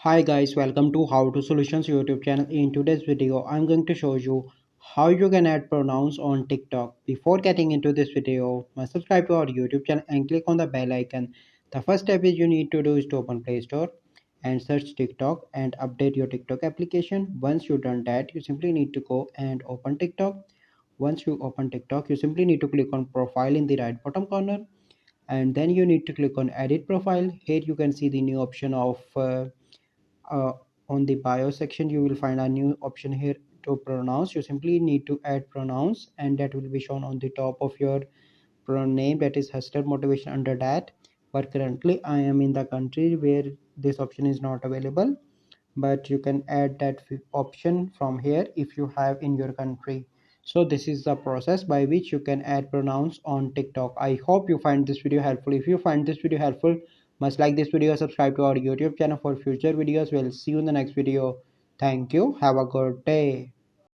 Hi guys, welcome to How to Solutions YouTube channel. In today's video, I'm going to show you how you can add pronouns on TikTok. Before getting into this video, must subscribe to our YouTube channel and click on the bell icon. The first step is you need to do is to open Play Store and search TikTok and update your TikTok application. Once you've done that, you simply need to go and open TikTok. Once you open TikTok, you simply need to click on profile in the right bottom corner, and then you need to click on edit profile. Here you can see the new option of uh, on the bio section. You will find a new option here to pronouns. You simply need to add pronouns, and that will be shown on the top of your pronoun name, that is hashtag motivation under that. But currently I am in the country where this option is not available, but you can add that option from here if you have in your country. So this is the process by which you can add pronouns on TikTok. I hope you find this video helpful. If you find this video helpful, must like this video, subscribe to our YouTube channel for future videos. We'll see you in the next video. Thank you, have a good day.